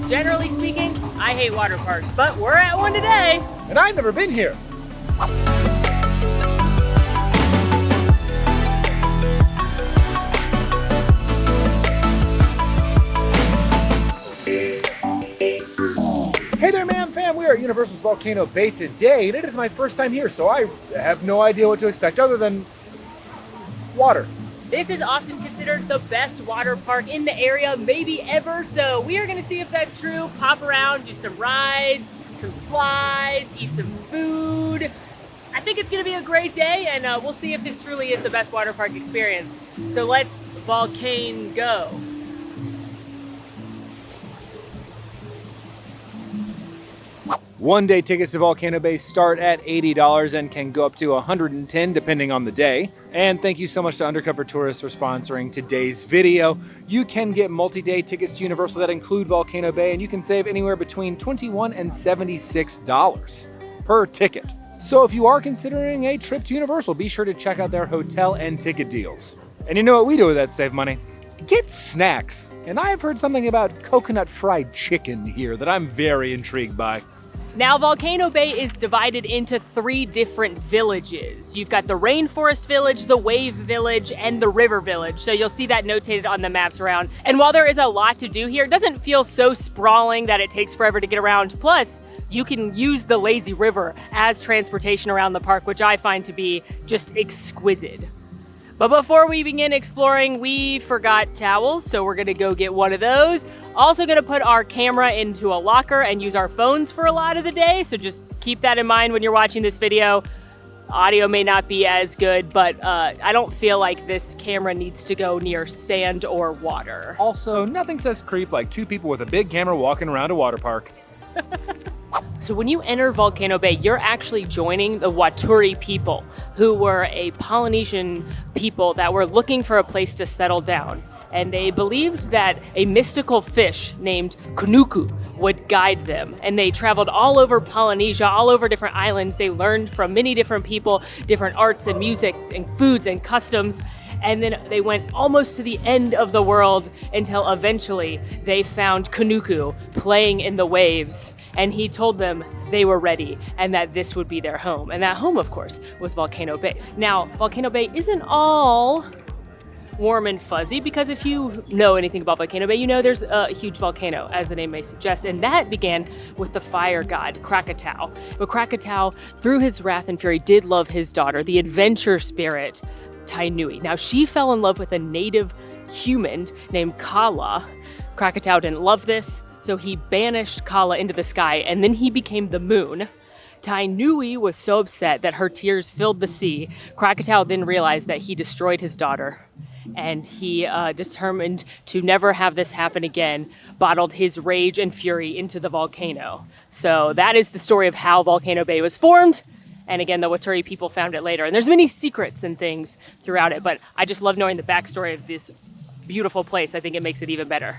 Generally speaking, I hate water parks, but we're at one today. And I've never been here. Hey there, man, fam. We are at Universal's Volcano Bay today, and it is my first time here, so I have no idea what to expect other than water. This is often considered the best water park in the area, maybe ever, so we are gonna see if that's true, pop around, do some rides, some slides, eat some food. I think it's gonna be a great day, and we'll see if this truly is the best water park experience. So let's Volcano go. One-day tickets to Volcano Bay start at $80 and can go up to $110 depending on the day. And thank you so much to Undercover Tourists for sponsoring today's video. You can get multi-day tickets to Universal that include Volcano Bay, and you can save anywhere between $21 and $76 per ticket. So if you are considering a trip to Universal, be sure to check out their hotel and ticket deals. And you know what we do with that save money? Get snacks. And I have heard something about coconut fried chicken here that I'm very intrigued by. Now, Volcano Bay is divided into 3 different villages. You've got the Rainforest Village, the Wave Village, and the River Village. So you'll see that notated on the maps around. And while there is a lot to do here, it doesn't feel so sprawling that it takes forever to get around. Plus, you can use the lazy river as transportation around the park, which I find to be just exquisite. But before we begin exploring, we forgot towels, so we're gonna go get one of those. Also gonna put our camera into a locker and use our phones for a lot of the day, so just keep that in mind when you're watching this video. Audio may not be as good, but I don't feel like this camera needs to go near sand or water. Also, nothing says creep like 2 people with a big camera walking around a water park. So when you enter Volcano Bay, you're actually joining the Waturi people, who were a Polynesian people that were looking for a place to settle down. And they believed that a mystical fish named Kunuku would guide them. And they traveled all over Polynesia, all over different islands. They learned from many different people, different arts and music and foods and customs. And then they went almost to the end of the world until eventually they found Kunuku playing in the waves. And he told them they were ready and that this would be their home. And that home, of course, was Volcano Bay. Now, Volcano Bay isn't all warm and fuzzy, because if you know anything about Volcano Bay, you know there's a huge volcano, as the name may suggest, and that began with the fire god, Krakatau. But Krakatau, through his wrath and fury, did love his daughter, the adventure spirit, Tainui. Now, she fell in love with a native human named Kala. Krakatau didn't love this, so he banished Kala into the sky, and then he became the moon. Tainui was so upset that her tears filled the sea. Krakatau then realized that he destroyed his daughter, and he determined to never have this happen again, bottled his rage and fury into the volcano. So that is the story of how Volcano Bay was formed. And again, the Waturi people found it later. And there's many secrets and things throughout it, but I just love knowing the backstory of this beautiful place. I think it makes it even better.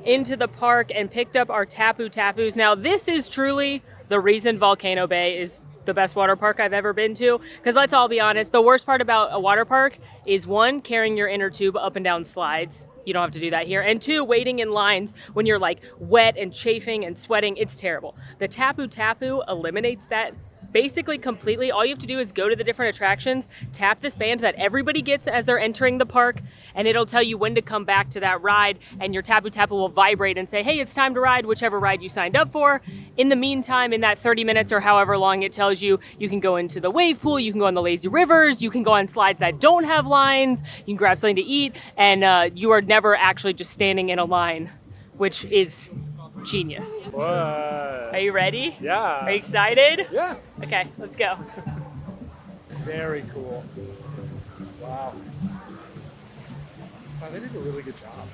Into the park and picked up our Tapu Tapus. Now, this is truly the reason Volcano Bay is the best water park I've ever been to. Because let's all be honest, the worst part about a water park is 1, carrying your inner tube up and down slides. You don't have to do that here. And 2, waiting in lines when you're like wet and chafing and sweating. It's terrible. The Tapu Tapu eliminates that basically completely. All you have to do is go to the different attractions, tap this band that everybody gets as they're entering the park, and it'll tell you when to come back to that ride, and your Tapu Tapu will vibrate and say, hey, it's time to ride whichever ride you signed up for. In the meantime, in that 30 minutes or however long it tells you, you can go into the wave pool, you can go on the lazy rivers, you can go on slides that don't have lines, you can grab something to eat, and you are never actually just standing in a line, which is genius. What? Are you ready? Yeah. Are you excited? Yeah. Okay, let's go. Very cool. Wow. Wow, they did a really good job.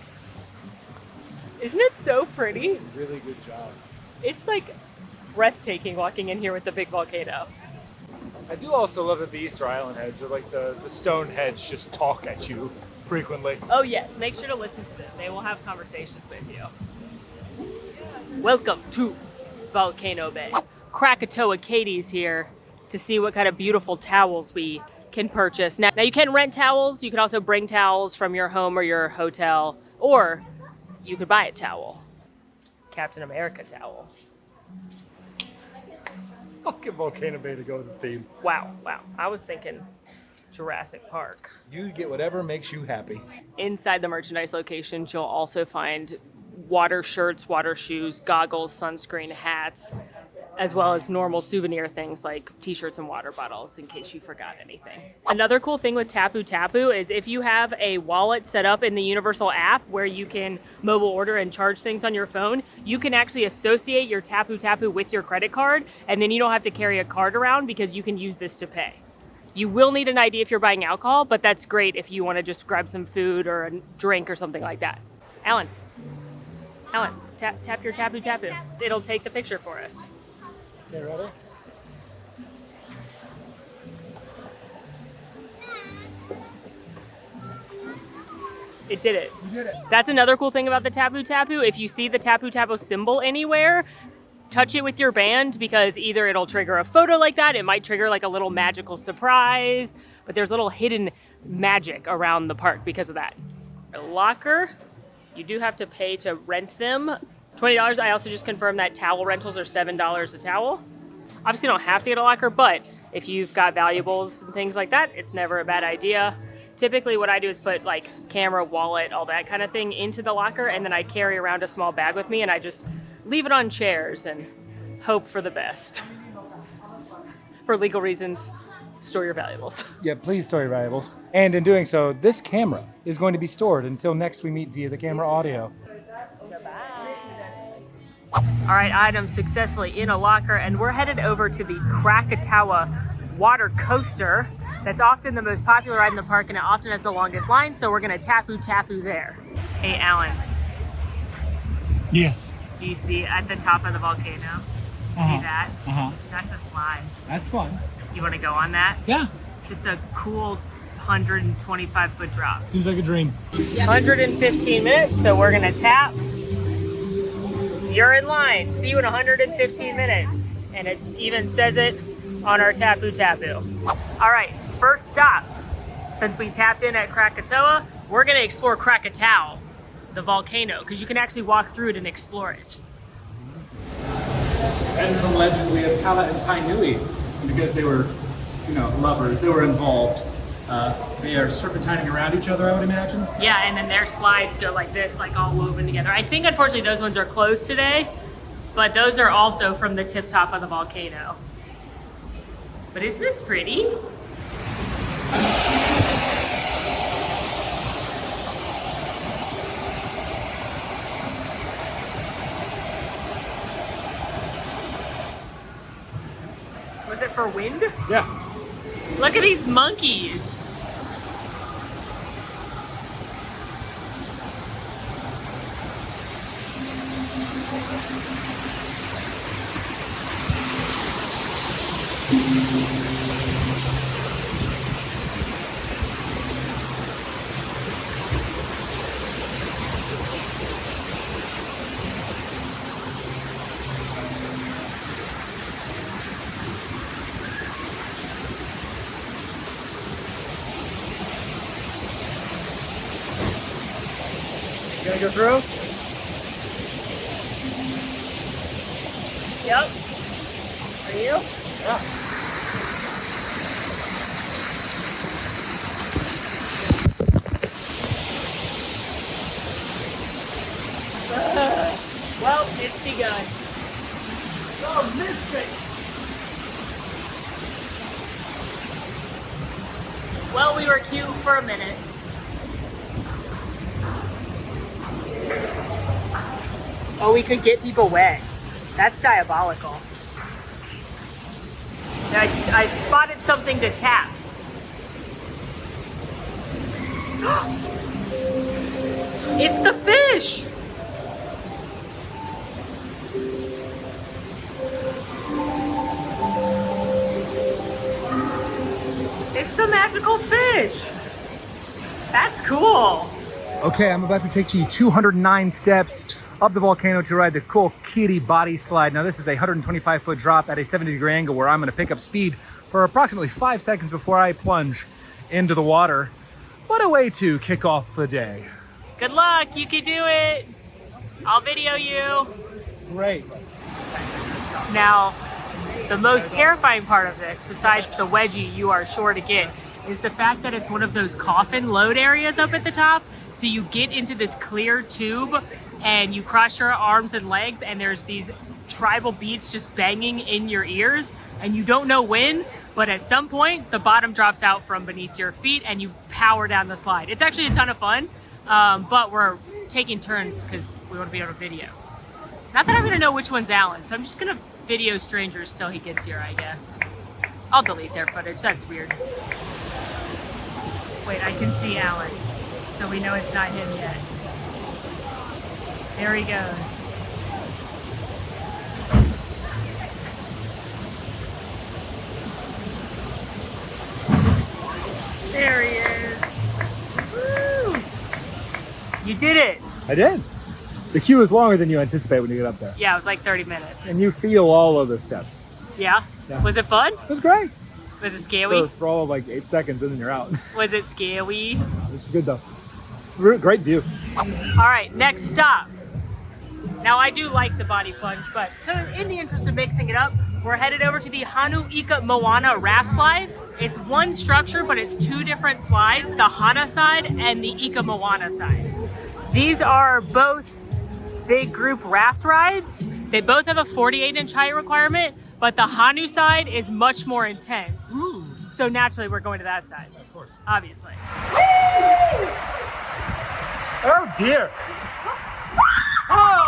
Isn't it so pretty? Really good job. It's like breathtaking walking in here with the big volcano. I do also love that the Easter Island heads, or like the stone heads, just talk at you frequently. Oh yes, make sure to listen to them. They will have conversations with you. Welcome to Volcano Bay. Krakatoa Katie's here to see what kind of beautiful towels we can purchase. Now you can rent towels. You can also bring towels from your home or your hotel, or you could buy a towel. Captain America towel. I'll get Volcano Bay to go with the theme. Wow. I was thinking Jurassic Park. You get whatever makes you happy. Inside the merchandise locations, you'll also find water shirts, water shoes, goggles, sunscreen, hats, as well as normal souvenir things like t-shirts and water bottles in case you forgot anything. Another cool thing with Tapu Tapu is if you have a wallet set up in the Universal app where you can mobile order and charge things on your phone, you can actually associate your Tapu Tapu with your credit card, and then you don't have to carry a card around because you can use this to pay. You will need an ID if you're buying alcohol, but that's great if you want to just grab some food or a drink or something like that. Alan, tap your Tapu Tapu. It'll take the picture for us. Okay, ready? It did it. You did it. That's another cool thing about the Tapu Tapu. If you see the Tapu Tapu symbol anywhere, touch it with your band because either it'll trigger a photo like that, it might trigger like a little magical surprise, but there's little hidden magic around the park because of that. A locker, you do have to pay to rent them. $20. I also just confirmed that towel rentals are $7 a towel. Obviously you don't have to get a locker, but if you've got valuables and things like that, it's never a bad idea. Typically what I do is put like camera, wallet, all that kind of thing into the locker, and then I carry around a small bag with me and I just leave it on chairs and hope for the best. For legal reasons, store your valuables. Yeah, please store your valuables. And in doing so, this camera is going to be stored until next we meet via the camera audio. All right, items successfully in a locker, and we're headed over to the Krakatoa water coaster. That's often the most popular ride in the park, and it often has the longest line, so we're gonna Tapu Tapu there. Hey, Alan. Yes. Do you see at the top of the volcano? See that? That's a slide. That's fun. You wanna go on that? Yeah. Just a cool 125-foot drop. Seems like a dream. 115 minutes, so we're gonna tap. You're in line. See you in 115 minutes. And it even says it on our Tapu Tapu. All right, first stop. Since we tapped in at Krakatoa, we're gonna explore Krakatoa, the volcano, because you can actually walk through it and explore it. And from legend, we have Kala and Tainui, because they were, lovers. They were involved. They are serpentining around each other, I would imagine. Yeah, and then their slides go like this, like all woven together. I think unfortunately those ones are closed today, but those are also from the tip top of the volcano. But isn't this pretty? Was it for wind? Yeah. Look at these monkeys. You gonna go through? Yep. Are you? Yeah. Well, it's begun. Oh, missed it! Well, we were cute for a minute. Oh, we could get people wet. That's diabolical. I spotted something to tap. It's the fish! It's the magical fish! That's cool! Okay, I'm about to take you 209 steps up the volcano to ride the cool Kitty body slide. Now this is a 125-foot drop at a 70-degree angle where I'm going to pick up speed for approximately 5 seconds before I plunge into the water. What a way to kick off the day. Good luck, you can do it! I'll video you. great. Now, the most terrifying part of this, besides the wedgie you are sure to get, is the fact that it's one of those coffin load areas up at the top. So you get into this clear tube and you cross your arms and legs, and there's these tribal beats just banging in your ears, and you don't know when, but at some point the bottom drops out from beneath your feet and you power down the slide. It's actually a ton of fun, but we're taking turns because we want to be on a video. Not that I'm gonna know which one's Alan, so I'm just gonna video strangers till he gets here, I guess. I'll delete their footage, that's weird. Wait, I can see Alan, so we know it's not him yet. There he goes. There he is. Woo! You did it. I did. The queue is longer than you anticipate when you get up there. Yeah, it was like 30 minutes. And you feel all of the steps. Yeah? Yeah. Was it fun? It was great. Was it scary? For all of like 8 seconds and then you're out. Was it scary? It's good though. It's great view. All right, next stop. Now I do like the body plunge, but so in the interest of mixing it up, we're headed over to the Hanu Ika Moana raft slides. It's one structure, but it's two different slides, the Hana side and the Ika Moana side. These are both big group raft rides. They both have a 48-inch height requirement, but the Hanu side is much more intense. Ooh. So naturally we're going to that side. Of course. Obviously. Oh dear. Oh.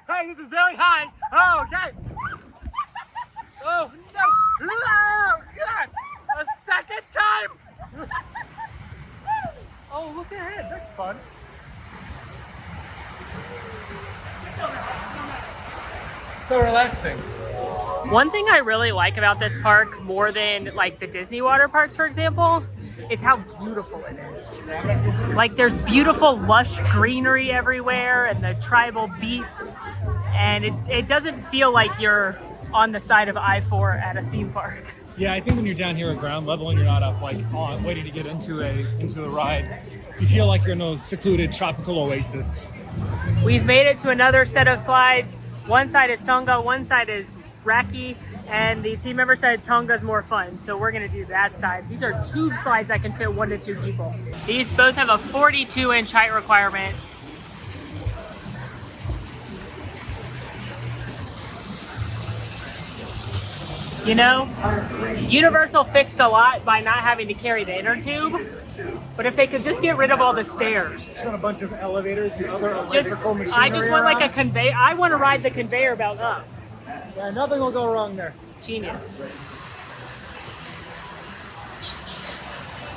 Hey, this is very high. Oh, okay. Oh, no. Oh, God. A second time. Oh, look ahead. That's fun. So relaxing. One thing I really like about this park more than like the Disney water parks, for example, is how beautiful it is. Like there's beautiful lush greenery everywhere and the tribal beats, and it doesn't feel like you're on the side of I-4 at a theme park. Yeah, I think when you're down here at ground level and you're not up like on waiting to get into a ride, you feel like you're in a secluded tropical oasis. We've made it to another set of slides. One side is Tonga, one side is Raki, and the team member said Tonga's more fun, so we're gonna do that side. These are tube slides that can fit 1 to 2 people. These both have a 42-inch height requirement. You know, Universal fixed a lot by not having to carry the inner tube, but if they could just get rid of all the stairs. Just want a bunch of elevators and other electrical machinery. I just want like a around. conveyor. I want to ride the conveyor belt up. Yeah, nothing will go wrong there. Genius.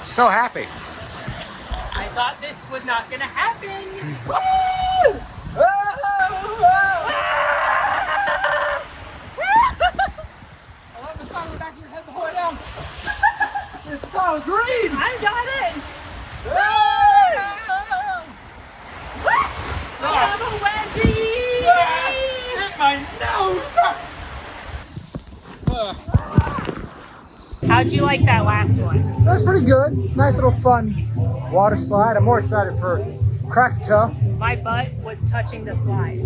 So happy. I thought this was not gonna happen. Woo! I love the song in the back of your head the whole way down. It's so green. I got it. I have a wedgie. Hit my nose. How'd you like that last one? That's pretty good. Nice little fun water slide. I'm more excited for Krakatoa. My butt was touching the slide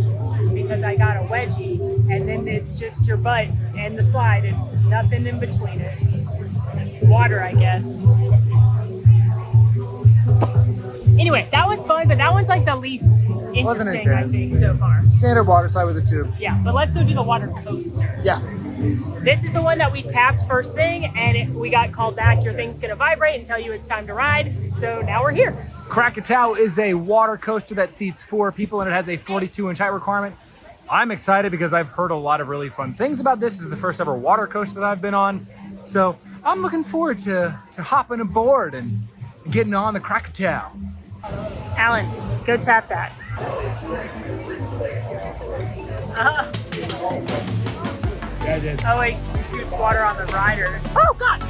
because I got a wedgie, and then it's just your butt and the slide and nothing in between it. Water, I guess. Anyway, that one's fun, but that one's like the least interesting, I think, so far. Standard water slide with a tube. Yeah, but let's go do the water coaster. Yeah. This is the one that we tapped first thing, and we got called back. Your thing's gonna vibrate and tell you it's time to ride. So now we're here. Krakatoa is a water coaster that seats 4 people and it has a 42-inch height requirement. I'm excited because I've heard a lot of really fun things about this. This is the first ever water coaster that I've been on. So I'm looking forward to hopping aboard and getting on the Krakatoa. Alan, go tap that. Yeah, I did. Oh, wait, shoots water on the riders. Oh, God!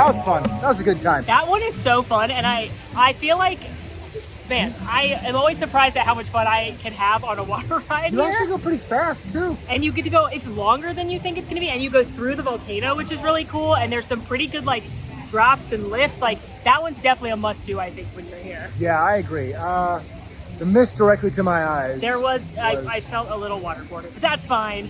was fun. That was a good time. That one is so fun, and I feel like, man, I am always surprised at how much fun I can have on a water ride You here. actually go pretty fast too. And you get to go, it's longer than you think it's gonna be, and you go through the volcano, which is really cool, and there's some pretty good like drops and lifts. Like that one's definitely a must-do, I think, when you're here. Yeah, I agree. The mist directly to my eyes. I felt a little waterboarded, but that's fine.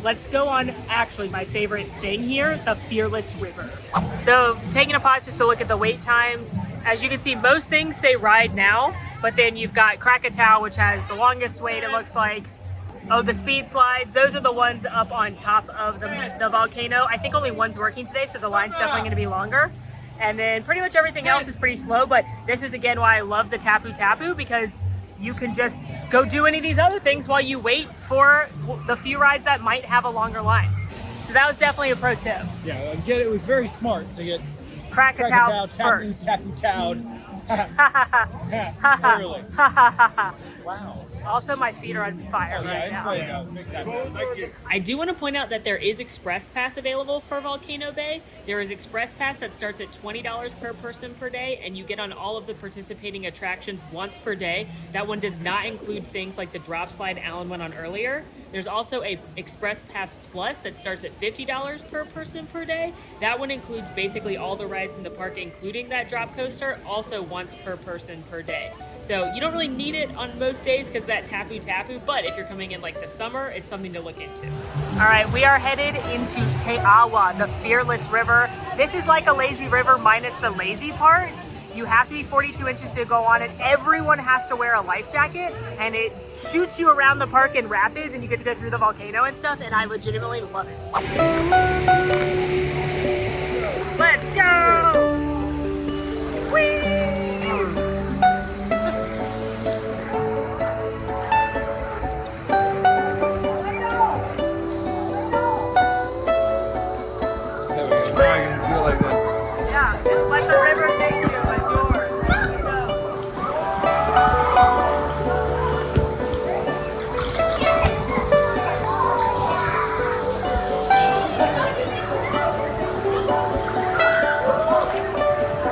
Let's go on, actually, my favorite thing here, the Fearless River. So taking a pause just to look at the wait times. As you can see, most things say ride now, but then you've got Krakatoa, which has the longest wait, it looks like. Oh, the speed slides, those are the ones up on top of the volcano. I think only one's working today, so the line's definitely gonna be longer. And then pretty much everything else is pretty slow, but this is again why I love the Tapu Tapu, because you can just go do any of these other things while you wait for the few rides that might have a longer line. So that was definitely a pro tip. Yeah, again, it was very smart to get Krakatoa first. Tapu-Tapu'd. Literally. Wow. Also, my feet are on fire right now. Big time. Thank you. I do want to point out that there is Express Pass available for Volcano Bay. There is Express Pass that starts at $20 per person per day, and you get on all of the participating attractions once per day. That one does not include things like the drop slide Alan went on earlier. There's also a Express Pass Plus that starts at $50 per person per day. That one includes basically all the rides in the park, including that drop coaster, also once per person per day. So you don't really need it on most days because that Tapu Tapu, but if you're coming in like the summer, it's something to look into. All right, we are headed into Te Awa, the Fearless River. This is like a lazy river minus the lazy part. You have to be 42 inches to go on it. Everyone has to wear a life jacket, and it shoots you around the park in rapids, and you get to go through the volcano and stuff, and I legitimately love it. Let's go! Whee! Yeah, just let the river take you. It's yours. There you go.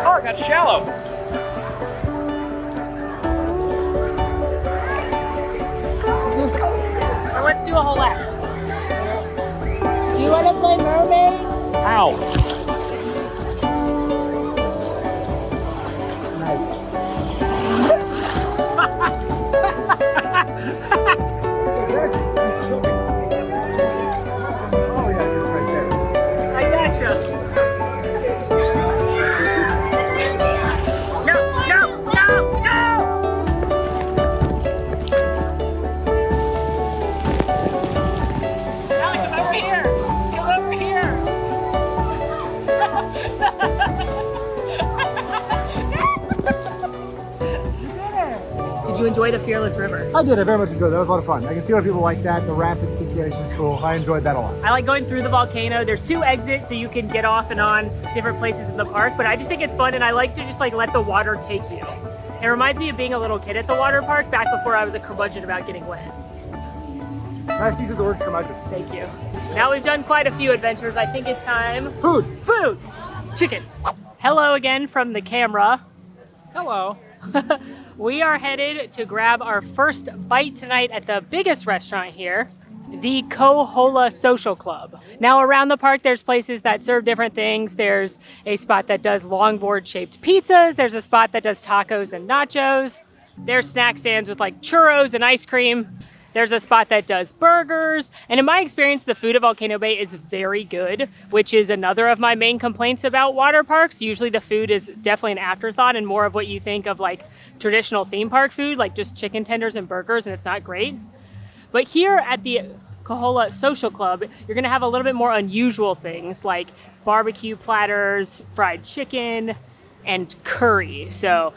Oh, it got shallow. Or let's do a whole lap. Do you want to play mermaids? Ow. I gotcha. No, no, no, no! Allie, come over here. Come over here. Did you enjoy the Fearless River? I did. I very much enjoyed it. That was a lot of fun. I can see why people like that. The rapid situation is cool. I enjoyed that a lot. I like going through the volcano. There's 2 exits, so you can get off and on different places in the park, but I just think it's fun, and I like to just like let the water take you. It reminds me of being a little kid at the water park back before I was a curmudgeon about getting wet. Nice use of the word curmudgeon. Thank you. Now we've done quite a few adventures. I think it's time. Food. Food! Chicken. Hello again from the camera. Hello. We are headed to grab our first bite tonight at the biggest restaurant here, the Kohola Social Club. Now around the park there's places that serve different things. There's a spot that does longboard shaped pizzas. There's a spot that does tacos and nachos. There's snack stands with like churros and ice cream. There's a spot that does burgers. And in my experience, the food at Volcano Bay is very good, which is another of my main complaints about water parks. Usually the food is definitely an afterthought and more of what you think of like traditional theme park food, like just chicken tenders and burgers, and it's not great. But here at the Kohola Social Club, you're gonna have a little bit more unusual things like barbecue platters, fried chicken, and curry. So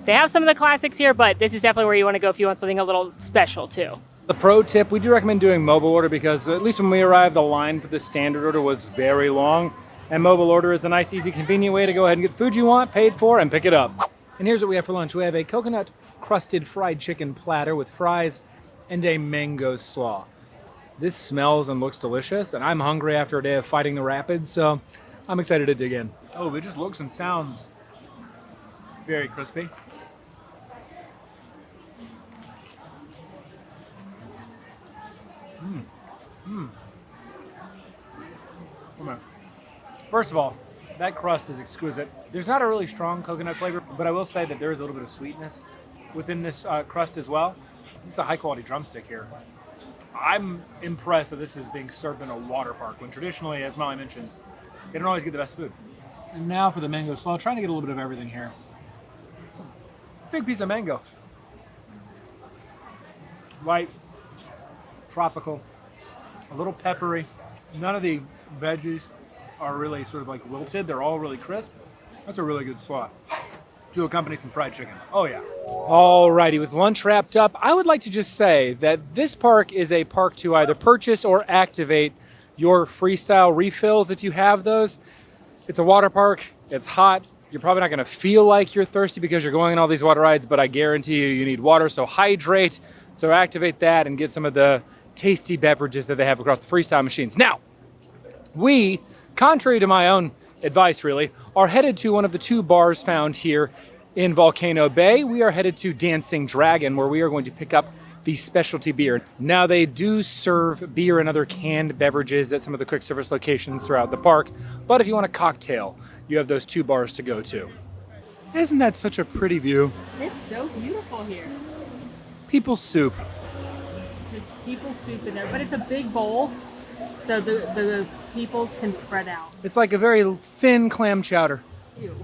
they have some of the classics here, but this is definitely where you wanna go if you want something a little special too. The pro tip, we do recommend doing mobile order because at least when we arrived, the line for the standard order was very long. And mobile order is a nice, easy, convenient way to go ahead and get the food you want, paid for, and pick it up. And here's what we have for lunch. We have a coconut-crusted fried chicken platter with fries and a mango slaw. This smells and looks delicious, and I'm hungry after a day of fighting the rapids, so I'm excited to dig in. Oh, it just looks and sounds very crispy. First of all, that crust is exquisite. There's not a really strong coconut flavor, but I will say that there is a little bit of sweetness within this crust as well. This is a high quality drumstick here. I'm impressed that this is being served in a water park, when traditionally, as Molly mentioned, they don't always get the best food. And now for the mango slaw, trying to get a little bit of everything here. Big piece of mango. Light, tropical, a little peppery. None of the veggies are really sort of like wilted. They're all really crisp. That's a really good slaw. To accompany some fried chicken. Oh yeah. Alrighty, with lunch wrapped up, I would like to just say that this park is a park to either purchase or activate your freestyle refills if you have those. It's a water park, it's hot. You're probably not gonna feel like you're thirsty because you're going on all these water rides, but I guarantee you need water, so hydrate. So activate that and get some of the tasty beverages that they have across the freestyle machines. Now, we, contrary to my own advice really, are headed to one of the 2 bars found here in Volcano Bay. We are headed to Dancing Dragon, where we are going to pick up the specialty beer. Now, they do serve beer and other canned beverages at some of the quick service locations throughout the park, but if you want a cocktail, you have those 2 bars to go to. Isn't that such a pretty view? It's so beautiful here. People's soup. Just people soup in there, but it's a big bowl, so the peoples can spread out. It's like a very thin clam chowder. Ew.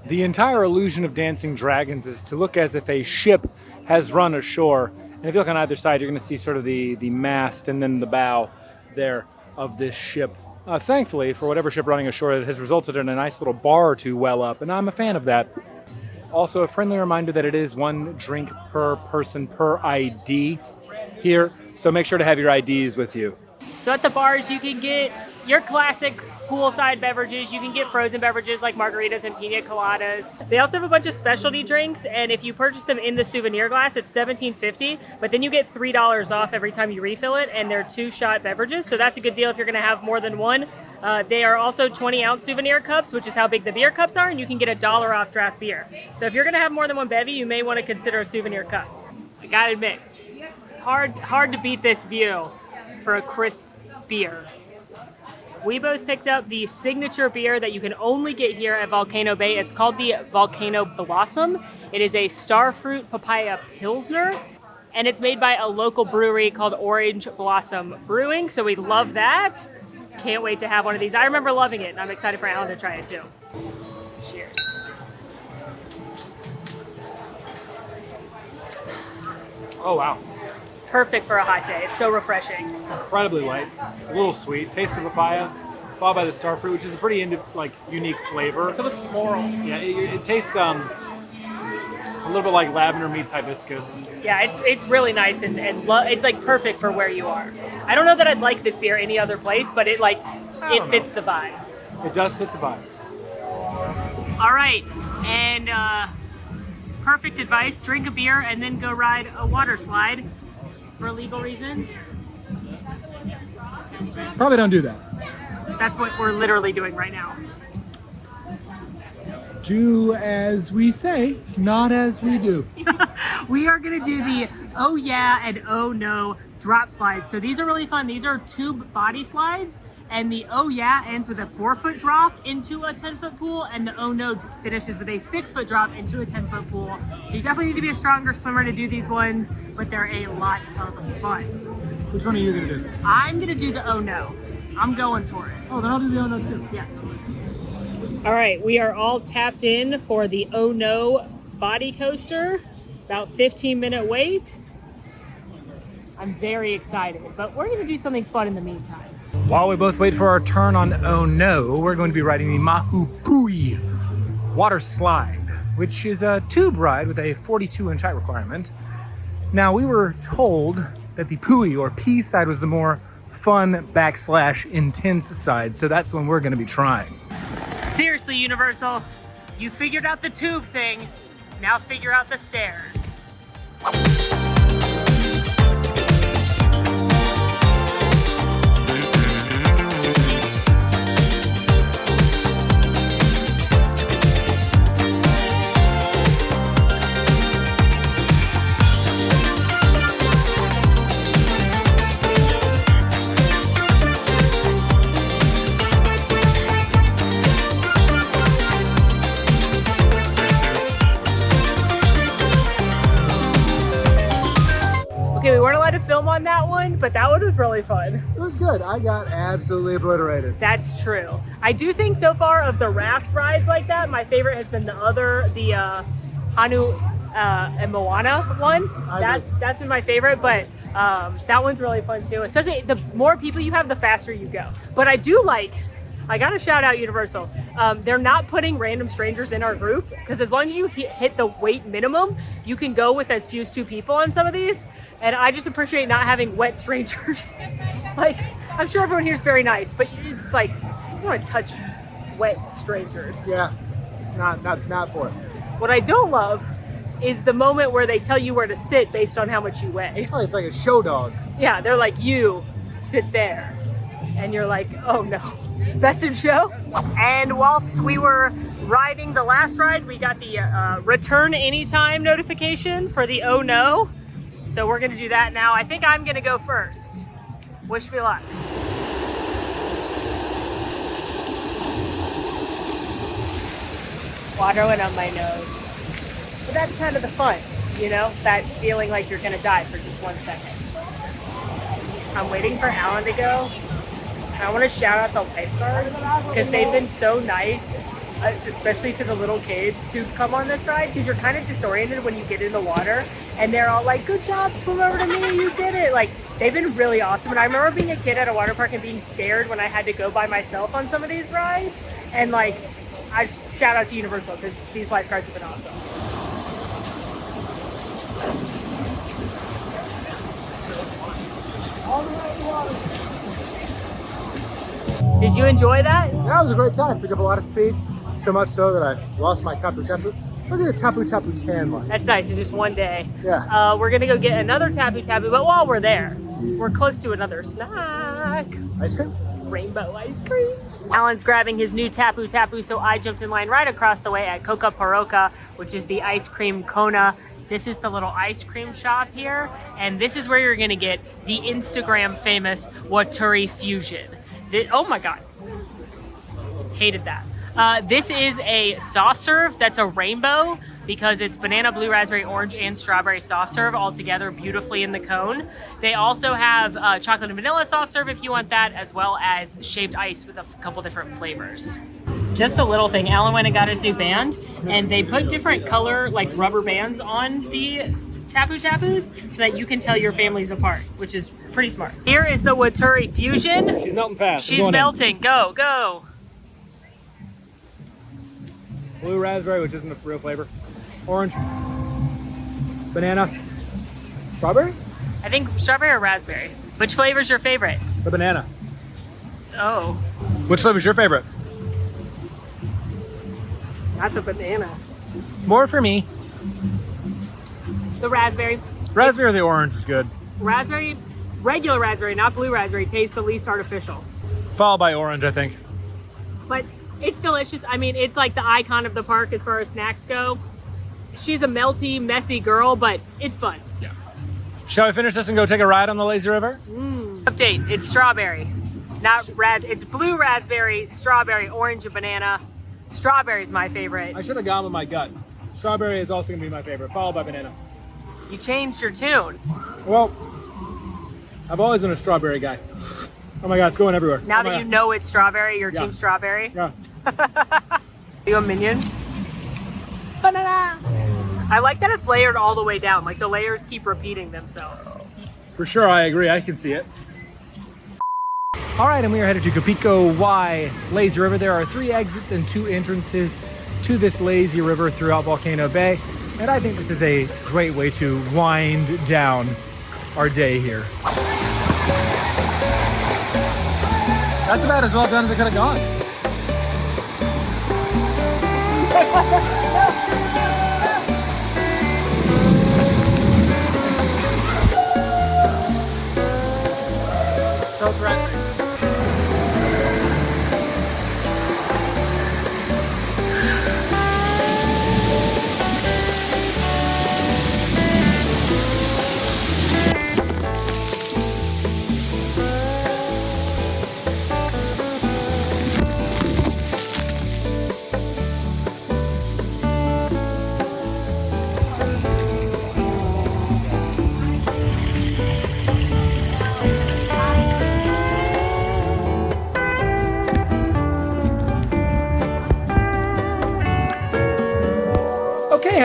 The entire illusion of Dancing Dragons is to look as if a ship has run ashore. And if you look on either side, you're going to see sort of the mast and then the bow there of this ship. Thankfully, for whatever ship running ashore, it has resulted in a nice little bar to well up, and I'm a fan of that. Also, a friendly reminder that it is 1 drink per person per ID here, so make sure to have your IDs with you. So at the bars, you can get your classic poolside beverages. You can get frozen beverages like margaritas and pina coladas. They also have a bunch of specialty drinks, and if you purchase them in the souvenir glass, it's $17.50, but then you get $3 off every time you refill it, and they're 2-shot beverages, so that's a good deal if you're gonna have more than one. They are also 20-ounce souvenir cups, which is how big the beer cups are, and you can get $1 off draft beer. So if you're gonna have more than one bevy, you may wanna consider a souvenir cup. I gotta admit, hard to beat this view for a crisp beer. We both picked up the signature beer that you can only get here at Volcano Bay. It's called the Volcano Blossom. It is a starfruit papaya pilsner, and it's made by a local brewery called Orange Blossom Brewing, so we love that. Can't wait to have one of these. I remember loving it, and I'm excited for Alan to try it too. Cheers. Oh, wow. It's perfect for a hot day. It's so refreshing. Incredibly light, a little sweet. Taste the papaya, followed by the starfruit, which is a pretty unique flavor. It's almost floral. Yeah, it tastes a little bit like lavender meets hibiscus. Yeah, it's really nice, and it's like perfect for where you are. I don't know that I'd like this beer any other place, but it fits the vibe. It does fit the vibe. All right, and perfect advice: drink a beer and then go ride a water slide. For legal reasons, Probably don't do that. that's what we're literally doing right now. Do as we say, not as we do. We are gonna do the oh yeah and oh no drop slide. So these are really fun. These are 2 body slides, and the oh yeah ends with a 4-foot drop into a 10-foot pool, and the oh no finishes with a 6-foot drop into a 10-foot pool. So you definitely need to be a stronger swimmer to do these ones, but they're a lot of fun. Which one are you gonna do? I'm gonna do the oh no. I'm going for it. Oh, then I'll do the oh no too. Yeah. All right, we are all tapped in for the oh no body coaster. About 15-minute wait. I'm very excited, but we're gonna do something fun in the meantime. While we both wait for our turn on oh no, we're going to be riding the Mahupui water slide, which is a tube ride with a 42-inch height requirement. Now, we were told that the Pui or P side was the more fun / intense side, so that's the one we're going to be trying. Seriously, Universal, you figured out the tube thing. Now figure out the stairs. to film on that one, but that one was really fun. It was good. I got absolutely obliterated. That's true. I do think so far of the raft rides like that, my favorite has been the Hanu and Moana one. That's been my favorite, but that one's really fun too. Especially the more people you have, the faster you go. But I gotta shout out Universal. They're not putting random strangers in our group, because as long as you hit the weight minimum, you can go with as few as 2 people on some of these. And I just appreciate not having wet strangers. Like, I'm sure everyone here is very nice, but it's like, you don't want to touch wet strangers. Yeah, not for it. What I don't love is the moment where they tell you where to sit based on how much you weigh. Oh, it's like a show dog. Yeah, they're like, you sit there. And you're like, oh no. Best in show. And whilst we were riding the last ride, we got the return anytime notification for the oh no. So we're gonna do that now. I think I'm gonna go first. Wish me luck. Water went up my nose. But that's kind of the fun, you know? That feeling like you're gonna die for just 1 second. I'm waiting for Alan to go. I want to shout out the lifeguards because they've been so nice, especially to the little kids who've come on this ride, because you're kind of disoriented when you get in the water, and they're all like, good job, swim over to me, you did it. Like, they've been really awesome. And I remember being a kid at a water park and being scared when I had to go by myself on some of these rides. And like, I shout out to Universal because these lifeguards have been awesome. Did you enjoy that? Yeah, it was a great time. Picked up a lot of speed, so much so that I lost my tapu tapu. Look at the tapu tapu tan line. That's nice, in just one day. Yeah. We're gonna go get another tapu tapu, but while we're there, we're close to another snack. Ice cream? Rainbow ice cream. Alan's grabbing his new tapu tapu, so I jumped in line right across the way at Coca Paroca, which is the ice cream Kona. This is the little ice cream shop here, and this is where you're gonna get the Instagram famous Waturi Fusion. Oh my God, hated that. This is a soft serve that's a rainbow because it's banana, blue raspberry, orange, and strawberry soft serve all together beautifully in the cone. They also have chocolate and vanilla soft serve if you want that, as well as shaved ice with a couple different flavors. Just a little thing, Alan went and got his new band, and they put different color like rubber bands on the tapu tapus so that you can tell your families apart, which is pretty smart. Here is the Waturi Fusion. She's melting fast. She's melting. Go, go. Blue raspberry, which isn't the real flavor. Orange. Banana. Strawberry? I think strawberry or raspberry. Which flavor is your favorite? The banana. Oh, Which flavor is your favorite? not the banana. More for me. The raspberry. Raspberry or the orange is good. Raspberry, regular raspberry, not blue raspberry, tastes the least artificial. Followed by orange, I think. But it's delicious. I mean, it's like the icon of the park as far as snacks go. She's a melty, messy girl, but it's fun. Yeah. Shall we finish this and go take a ride on the lazy river? Update, it's strawberry. It's blue raspberry, strawberry, orange, and banana. Strawberry's my favorite. I should have gone with my gut. Strawberry is also going to be my favorite, followed by banana. You changed your tune. Well, I've always been a strawberry guy. Oh my God, it's going everywhere. Now Oh my that you God. know it's strawberry, you're Yeah. team strawberry. Yeah. You a minion? Banana! I like that it's layered all the way down. Like the layers keep repeating themselves. For sure, I agree. I can see it. All right, and we are headed to Capico Y Lazy River. There are 3 exits and 2 entrances to this lazy river throughout Volcano Bay. And I think this is a great way to wind down our day here. That's about as well done as it could have gone. So threatening.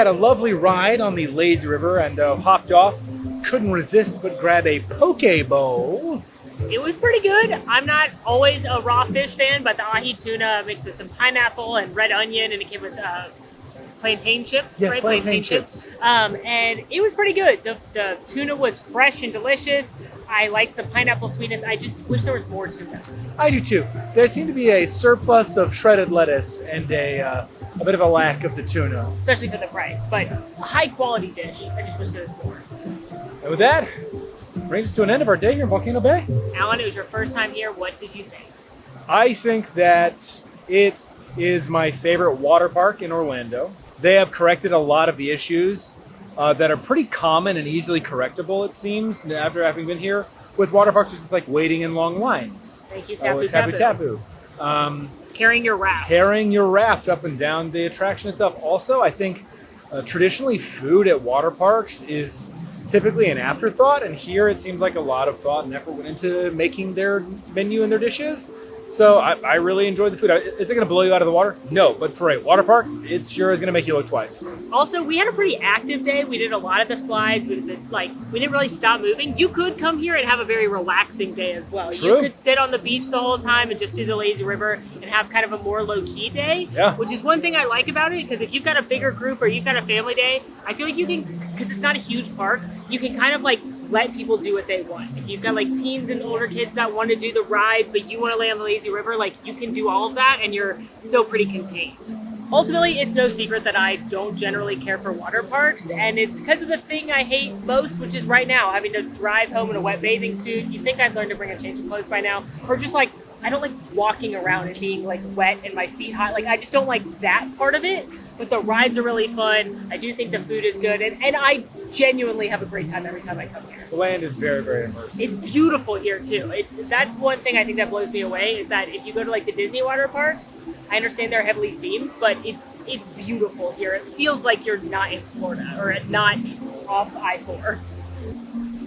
had a lovely ride on the lazy river and hopped off. Couldn't resist but grab a poke bowl. It was pretty good. I'm not always a raw fish fan, but the ahi tuna mixed with some pineapple and red onion, and it came with plantain chips, Yes, right? plantain chips. And it was pretty good. The tuna was fresh and delicious. I liked the pineapple sweetness. I just wish there was more tuna. I do too. There seemed to be a surplus of shredded lettuce and a bit of a lack of the tuna. Especially for the price, but a high quality dish. I just wish there was more. And with that, brings us to an end of our day here in Volcano Bay. Alan, it was your first time here. What did you think? I think that it is my favorite water park in Orlando. They have corrected a lot of the issues that are pretty common and easily correctable, it seems, after having been here with water parks, which is like waiting in long lines. Thank you, Tapu Tapu Tapu. Tapu. Carrying your raft. Carrying your raft up and down the attraction itself. Also, I think traditionally food at water parks is typically an afterthought, and here it seems like a lot of thought and effort went into making their menu and their dishes. So I really enjoyed the food. Is it going to blow you out of the water? No, but for a water park, it sure is going to make you look twice. Also, we had a pretty active day. We did a lot of the slides. We didn't really stop moving. You could come here and have a very relaxing day as well. True. You could sit on the beach the whole time and just do the lazy river and have kind of a more low-key day. Yeah. Which is one thing I like about it, because if you've got a bigger group or you've got a family day, I feel like you can, because it's not a huge park, you can kind of like let people do what they want. If you've got like teens and older kids that want to do the rides, but you want to lay on the lazy river, like you can do all of that and you're still pretty contained. Ultimately, it's no secret that I don't generally care for water parks, and it's because of the thing I hate most, which is right now, having to drive home in a wet bathing suit. You'd think I'd learn to bring a change of clothes by now, or just like, I don't like walking around and being like wet and my feet hot. Like I just don't like that part of it. But the rides are really fun. I do think the food is good, and I genuinely have a great time every time I come here. The land is very, very immersive. It's beautiful here too. That's one thing I think that blows me away, is that if you go to like the Disney water parks, I understand they're heavily themed, but it's beautiful here. It feels like you're not in Florida or not off I-4.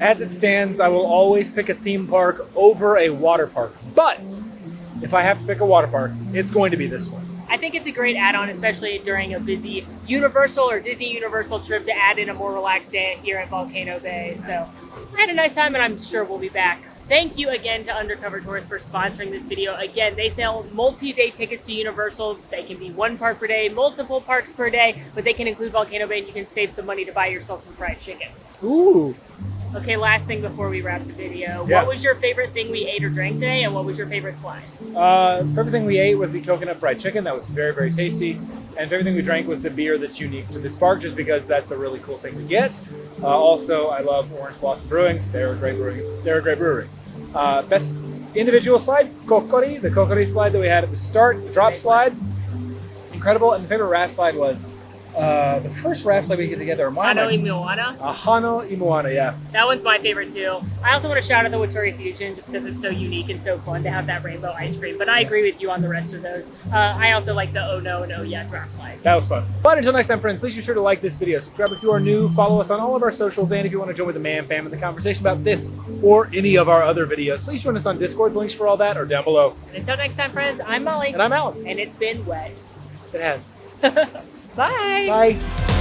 As it stands, I will always pick a theme park over a water park. But if I have to pick a water park, it's going to be this one. I think it's a great add-on, especially during a busy Universal or Disney Universal trip, to add in a more relaxed day here at Volcano Bay. So I had a nice time, and I'm sure we'll be back. Thank you again to Undercover Tourist for sponsoring this video. Again, they sell multi-day tickets to Universal. They can be one park per day, multiple parks per day, but they can include Volcano Bay, and you can save some money to buy yourself some fried chicken. Ooh. Okay, last thing before we wrap the video. Yeah. What was your favorite thing we ate or drank today, and what was your favorite slide? Everything we ate was the coconut fried chicken. That was very, very tasty. And everything we drank was the beer that's unique to this park, just because that's a really cool thing to get. Also, I love Orange Blossom Brewing. They're a great brewery. Best individual slide, Kokori. The Kokori slide that we had at the start, the drop slide. Incredible. And the favorite raft slide was the first raft slide we did together. Hano i Moana. Hano i Moana, yeah. That one's my favorite too. I also want to shout out the Waturi Fusion, just because it's so unique and so fun to have that rainbow ice cream. But I agree with you on the rest of those. I also like the Oh No and Oh Yeah drop slides. That was fun. But until next time, friends, please be sure to like this video. Subscribe if you are new. Follow us on all of our socials. And if you want to join with the Man Fam in the conversation about this or any of our other videos, please join us on Discord. Links for all that are down below. And until next time, friends, I'm Molly. And I'm Alan. And it's been wet. It has. Bye. Bye.